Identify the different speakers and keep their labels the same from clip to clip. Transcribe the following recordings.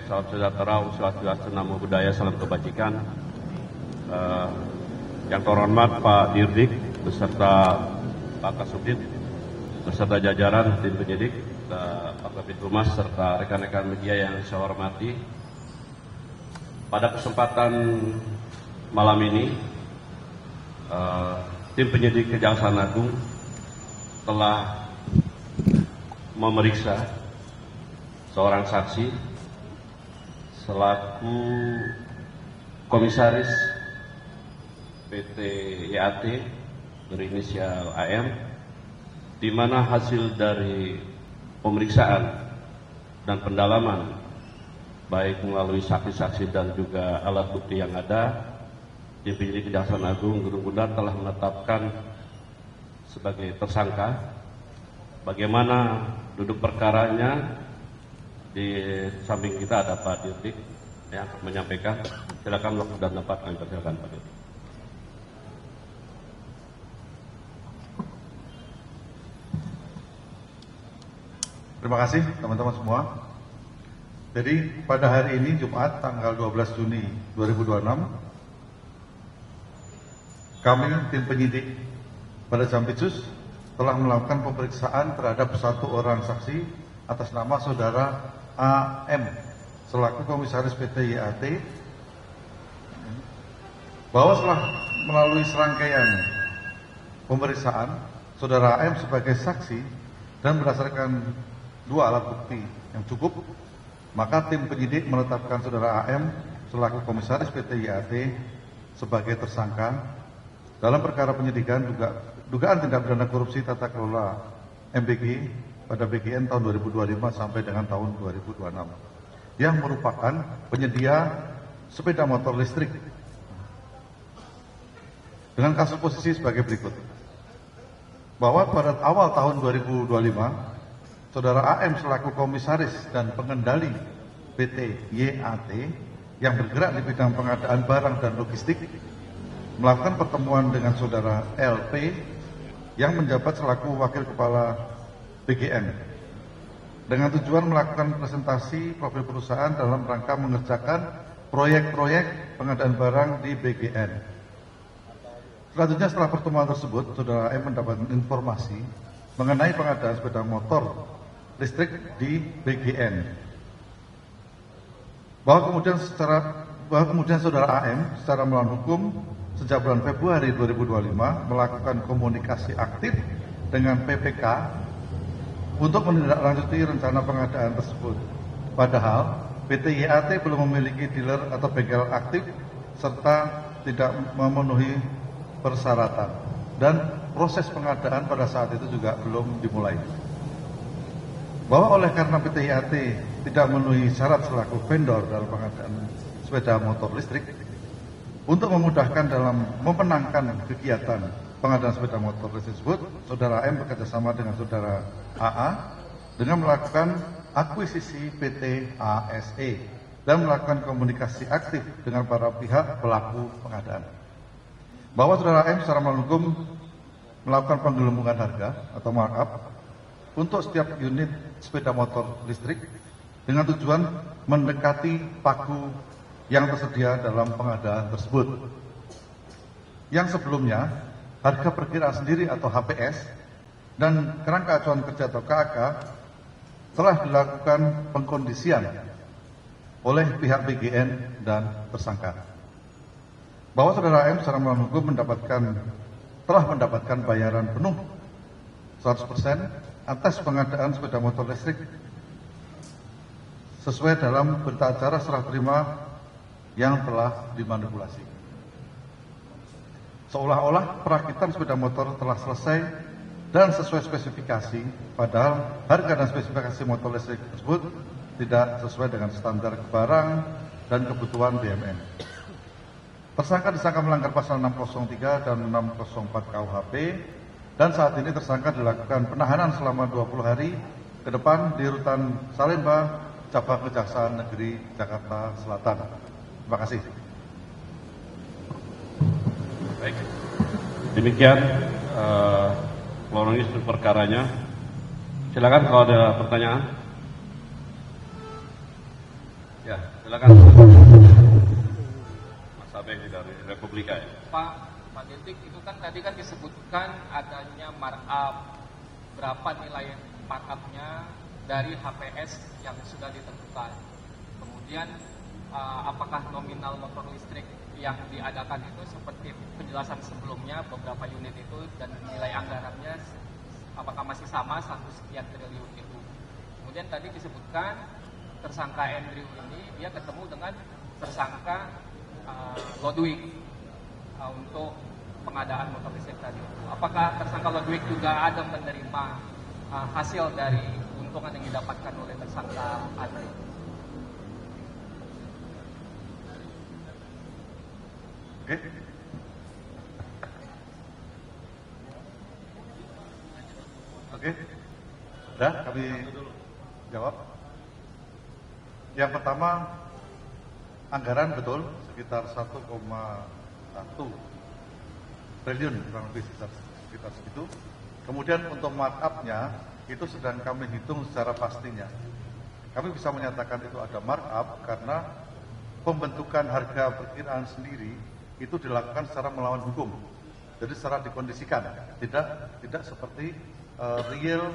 Speaker 1: salam sejahtera, Swastiastu, Namo Buddhaya, salam kebajikan. Yang terhormat Pak Dirdik beserta Pak Kasubdit beserta jajaran tim penyidik, Pak Kabid Humas serta rekan-rekan media yang saya hormati. Pada kesempatan malam ini, tim penyidik Kejaksaan Agung telah memeriksa seorang saksi selaku komisaris PT YAT berinisial AM, di mana hasil dari pemeriksaan dan pendalaman baik melalui saksi-saksi dan juga alat bukti yang ada, tim penyidik Kejaksaan Agung Gunung Kudar telah menetapkan sebagai tersangka. Bagaimana duduk perkaranya, di samping kita ada Pak Dirdik yang menyampaikan. Silakan waktu dan tempat kami persilakan Pak Dirdik.
Speaker 2: Terima kasih teman-teman semua. Jadi pada hari ini Jumat tanggal 12 Juni 2026, kami tim penyidik pada Jampitsus telah melakukan pemeriksaan terhadap satu orang saksi atas nama saudara AM selaku komisaris PT YAT, bahwa setelah melalui serangkaian pemeriksaan saudara AM sebagai saksi dan berdasarkan dua alat bukti yang cukup, maka tim penyidik menetapkan saudara AM selaku komisaris PT YAT sebagai tersangka dalam perkara penyidikan dugaan tindak pidana korupsi tata kelola MBG pada BGN tahun 2025 sampai dengan tahun 2026 yang merupakan penyedia sepeda motor listrik, dengan kasus posisi sebagai berikut. Bahwa pada awal tahun 2025 saudara AM selaku komisaris dan pengendali PT YAT yang bergerak di bidang pengadaan barang dan logistik melakukan pertemuan dengan saudara LP yang menjabat selaku wakil kepala BGN dengan tujuan melakukan presentasi profil perusahaan dalam rangka mengerjakan proyek-proyek pengadaan barang di BGN. Selanjutnya setelah pertemuan tersebut, saudara M mendapatkan informasi mengenai pengadaan sepeda motor listrik di BGN. Bahwa kemudian saudara AM secara melawan hukum sejak bulan Februari 2025 melakukan komunikasi aktif dengan PPK untuk menindaklanjuti rencana pengadaan tersebut. Padahal PT YAT belum memiliki dealer atau bengkel aktif serta tidak memenuhi persyaratan, dan proses pengadaan pada saat itu juga belum dimulai. Bahwa oleh karena PT YAT tidak memenuhi syarat selaku vendor dalam pengadaan sepeda motor listrik, untuk memudahkan dalam memenangkan kegiatan pengadaan sepeda motor listrik tersebut, saudara M bekerjasama dengan saudara AA dengan melakukan akuisisi PT ASE dan melakukan komunikasi aktif dengan para pihak pelaku pengadaan. Bahwa saudara M secara melakukan penggelembungan harga atau markup untuk setiap unit sepeda motor listrik dengan tujuan mendekati paku yang tersedia dalam pengadaan tersebut. Yang sebelumnya, harga perkiraan sendiri atau HPS dan kerangka acuan kerja atau KAK telah dilakukan pengkondisian oleh pihak BGN dan tersangka. Bahwa saudara M secara melawan hukum telah mendapatkan bayaran penuh 100% atas pengadaan sepeda motor listrik sesuai dalam berita acara serah terima yang telah dimanipulasi. Seolah-olah perakitan sepeda motor telah selesai dan sesuai spesifikasi, padahal harga dan spesifikasi motor listrik tersebut tidak sesuai dengan standar barang dan kebutuhan BMN. Tersangka disangka melanggar pasal 603 dan 604 KUHP, dan saat ini tersangka dilakukan penahanan selama 20 hari ke depan di Rutan Salemba, Cabang Kejaksaan Negeri Jakarta Selatan. Terima kasih.
Speaker 1: Baik, demikian kronologis perkaranya. Silakan kalau ada pertanyaan. Ya, silakan. Mas Abeng dari Republika ya.
Speaker 3: Pak Detik, itu kan tadi kan disebutkan adanya markup, berapa nilai markupnya dari HPS yang sudah ditentukan. Kemudian apakah nominal motor listrik yang diadakan itu seperti penjelasan sebelumnya beberapa unit itu, dan nilai anggarannya apakah masih sama 1 sekian triliun itu. Kemudian tadi disebutkan tersangka Andrew ini dia ketemu dengan tersangka Lodwig untuk pengadaan motor listrik tadi. Apakah tersangka Lodwig juga ada menerima hasil dari keuntungan yang didapatkan oleh tersangka Andrew?
Speaker 2: Oke. Oke. Sudah kami jawab. Yang pertama, anggaran betul sekitar 1,1 triliun kurang lebih sekitar segitu. Kemudian untuk markup-nya itu sedang kami hitung secara pastinya. Kami bisa menyatakan itu ada markup karena pembentukan harga perkiraan sendiri itu dilakukan secara melawan hukum. Jadi secara dikondisikan, tidak seperti real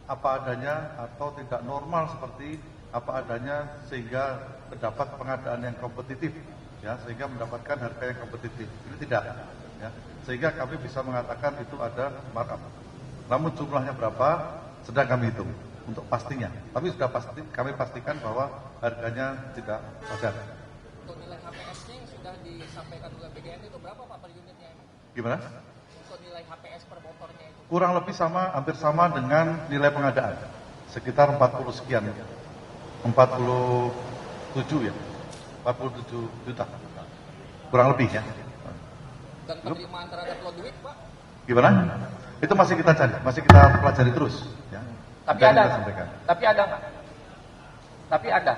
Speaker 2: apa adanya atau tidak normal seperti apa adanya sehingga terdapat pengadaan yang kompetitif, ya, sehingga mendapatkan harga yang kompetitif. Ini tidak, ya, sehingga kami bisa mengatakan itu ada markup. Namun jumlahnya berapa sedang kami hitung untuk pastinya. Tapi sudah pasti kami pastikan bahwa harganya tidak wajar.
Speaker 3: Untuk nilai HPS-nya yang sudah disampaikan oleh BGN itu berapa Pak per unitnya?
Speaker 2: Gimana?
Speaker 3: Untuk nilai HPS per motornya itu?
Speaker 2: Kurang lebih sama, hampir sama dengan nilai pengadaan, sekitar 40 sekian, 47 ya, 47 juta, kurang lebih ya.
Speaker 3: Dan penerimaan terhadap Lodwig Pak?
Speaker 2: Gimana? Itu masih kita cari, masih kita pelajari terus. Ya.
Speaker 3: Tapi
Speaker 2: Dan
Speaker 3: ada,
Speaker 2: kita sampaikan.
Speaker 3: tapi ada nggak? Tapi ada.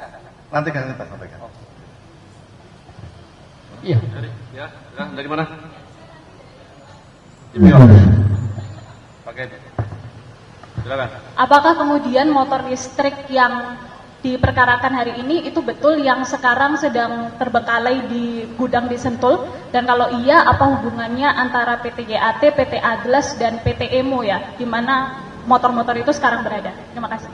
Speaker 2: Nanti kan kita sampaikan.
Speaker 3: Iya.
Speaker 1: Ya, dari mana? Pakai. Silakan.
Speaker 4: Apakah kemudian motor listrik yang diperkarakan hari ini itu betul yang sekarang sedang terbengkalai di gudang di Sentul? Dan kalau iya, apa hubungannya antara PT GAT, PT Aglas, dan PT Emo ya, di mana motor-motor itu sekarang berada? Terima kasih.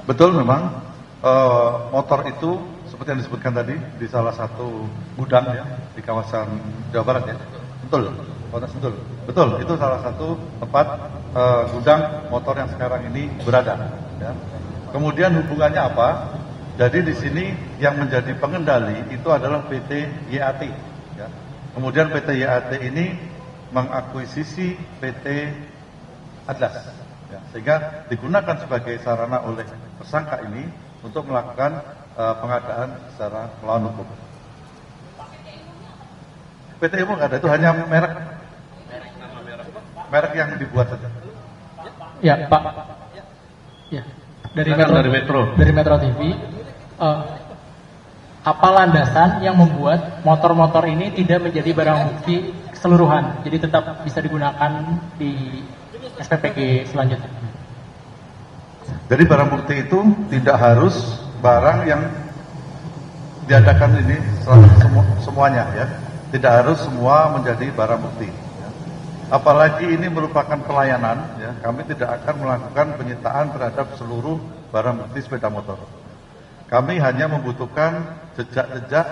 Speaker 2: Betul memang motor itu seperti yang disebutkan tadi di salah satu gudang ya di kawasan Jawa Barat ya. Betul, kota Sentul. Betul, itu salah satu tempat gudang motor yang sekarang ini berada. Ya. Kemudian hubungannya apa? Jadi di sini yang menjadi pengendali itu adalah PT YAT. Ya. Kemudian PT YAT ini mengakuisisi PT Atlas, ya. Sehingga digunakan sebagai sarana oleh tersangka ini untuk melakukan pengadaan secara melawan hukum. PT Emo nggak ada, itu hanya merek yang dibuat saja.
Speaker 5: Ya Pak, ya dari Metro TV, apa landasan yang membuat motor-motor ini tidak menjadi barang bukti keseluruhan, jadi tetap bisa digunakan di SPPG selanjutnya?
Speaker 2: Jadi barang bukti itu tidak harus barang yang diadakan ini semuanya ya, tidak harus semua menjadi barang bukti. Apalagi ini merupakan pelayanan, ya, kami tidak akan melakukan penyitaan terhadap seluruh barang bukti sepeda motor. Kami hanya membutuhkan jejak-jejak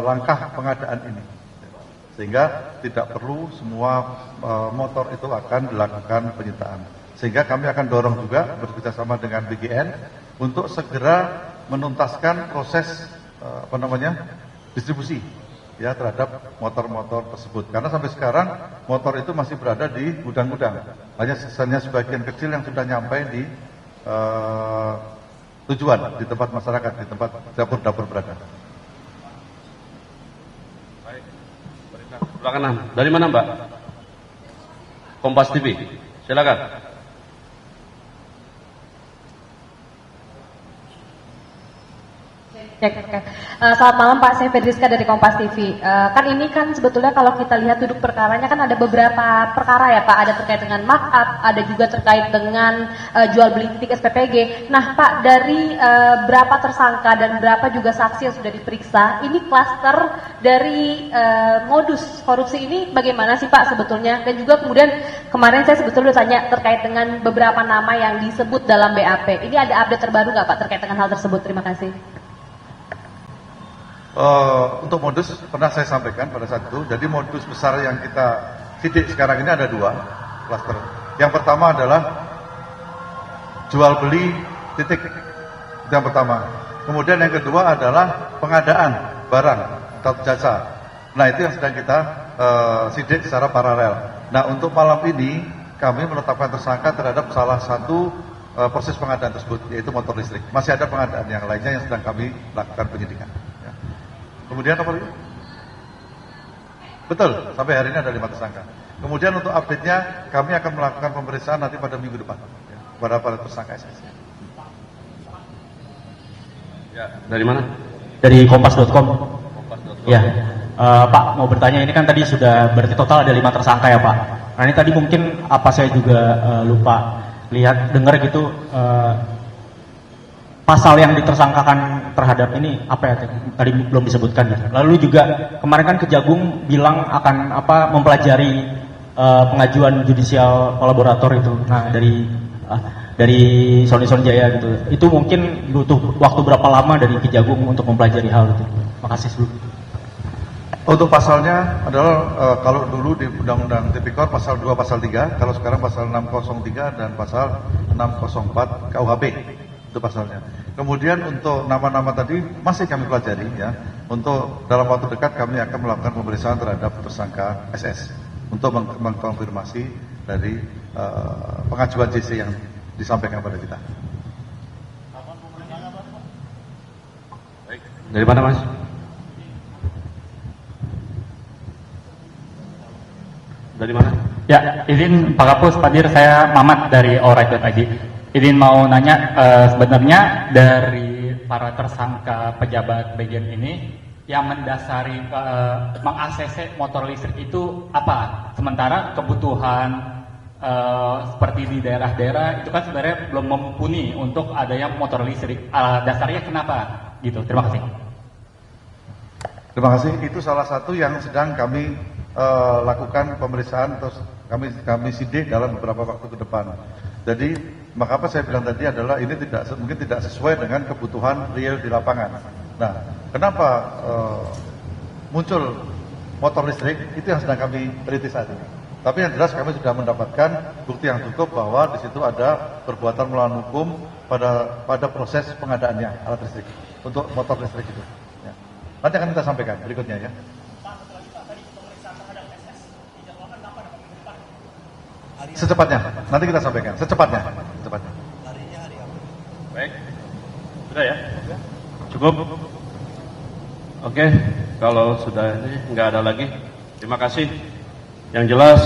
Speaker 2: langkah pengadaan ini, sehingga tidak perlu semua motor itu akan dilakukan penyitaan. Sehingga kami akan dorong juga bekerjasama dengan BGN untuk segera menuntaskan proses distribusi ya terhadap motor-motor tersebut, karena sampai sekarang motor itu masih berada di gudang-gudang, hanya sebagian kecil yang sudah nyampe di tujuan, di tempat masyarakat, di tempat dapur-dapur berada.
Speaker 1: Baik, silakan. Dari mana Mbak? Kompas TV, silakan.
Speaker 6: Cek, oke. Selamat malam Pak, saya Fedriska dari Kompas TV. Kan ini kan sebetulnya kalau kita lihat duduk perkaranya kan ada beberapa perkara ya Pak, ada terkait dengan markup, ada juga terkait dengan jual beli titik SPPG. Nah Pak, dari berapa tersangka dan berapa juga saksi yang sudah diperiksa, ini klaster dari modus korupsi ini bagaimana sih Pak sebetulnya? Dan juga kemudian kemarin saya sebetulnya tanya terkait dengan beberapa nama yang disebut dalam BAP. Ini ada update terbaru nggak Pak terkait dengan hal tersebut? Terima kasih.
Speaker 2: Untuk modus pernah saya sampaikan pada saat itu. Jadi modus besar yang kita sidik sekarang ini ada 2 klaster. Yang pertama adalah jual beli titik, itu yang pertama. Kemudian yang kedua adalah pengadaan barang atau jasa. Nah itu yang sedang kita sidik secara paralel. Nah untuk malam ini kami menetapkan tersangka terhadap salah satu proses pengadaan tersebut, yaitu motor listrik. Masih ada pengadaan yang lainnya yang sedang kami lakukan penyidikan. Kemudian apa lagi? Betul, sampai hari ini ada 5 tersangka. Kemudian untuk update-nya, kami akan melakukan pemeriksaan nanti pada minggu depan ya, pada tersangka SS.
Speaker 1: Ya, dari mana?
Speaker 5: Dari kompas.com. Ya, Pak mau bertanya, ini kan tadi sudah berarti total ada 5 tersangka ya Pak. Nah ini tadi mungkin apa saya juga lupa lihat dengar gitu. Pasal yang ditersangkakan terhadap ini apa ya tadi belum disebutkan gitu. Lalu juga kemarin kan Kejagung bilang akan mempelajari pengajuan judicial kolaborator itu. Nah dari Sony Jaya gitu. Itu mungkin butuh waktu berapa lama dari Kejagung untuk mempelajari hal itu. Makasih sebelumnya.
Speaker 2: Untuk pasalnya adalah kalau dulu di Undang-Undang Tipikor pasal 2 pasal 3, kalau sekarang pasal 603 dan pasal 604 KUHP. Itu pasalnya. Kemudian untuk nama-nama tadi masih kami pelajari ya. Untuk dalam waktu dekat kami akan melakukan pemeriksaan terhadap tersangka SS untuk mengkonfirmasi dari pengajuan JC yang disampaikan pada kita.
Speaker 1: Baik. Dari mana Mas? Dari mana?
Speaker 7: Ya, izin Pak Kapus, Pak Dir, saya Mamat dari Alright.id. Izin mau nanya, sebenarnya dari para tersangka pejabat bagian ini yang mendasari meng-ACC motor listrik itu apa? Sementara kebutuhan seperti di daerah-daerah itu kan sebenarnya belum mumpuni untuk adanya motor listrik. Dasarnya kenapa? Gitu. Terima kasih.
Speaker 2: Terima kasih. Itu salah satu yang sedang kami lakukan pemeriksaan, terus kami sidik dalam beberapa waktu ke depan. Jadi maka apa saya bilang tadi adalah ini mungkin tidak sesuai dengan kebutuhan real di lapangan. Nah, kenapa muncul motor listrik itu yang sedang kami teliti saat ini. Tapi yang jelas kami sudah mendapatkan bukti yang cukup bahwa di situ ada perbuatan melawan hukum pada proses pengadaannya alat listrik untuk motor listrik itu. Ya. Nanti akan kita sampaikan berikutnya ya. Secepatnya, nanti kita sampaikan. Secepatnya.
Speaker 1: Baik. Sudah ya? Cukup? Oke, kalau sudah ini nggak ada lagi. Terima kasih. Yang jelas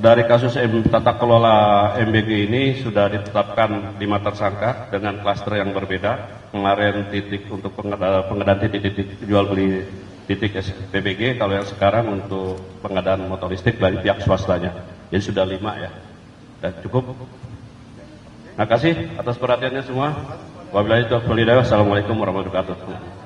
Speaker 1: dari kasus tata kelola MBG ini sudah ditetapkan 5 tersangka dengan klaster yang berbeda. Kemarin titik untuk pengadaan titik jual beli titik SPPG, kalau yang sekarang untuk pengadaan motor listrik dari pihak swastanya. Jadi sudah 5 ya. Dan cukup. Terima kasih atas perhatiannya semua. Wabillahi taufiq wal hidayah. Wassalamualaikum warahmatullahi wabarakatuh.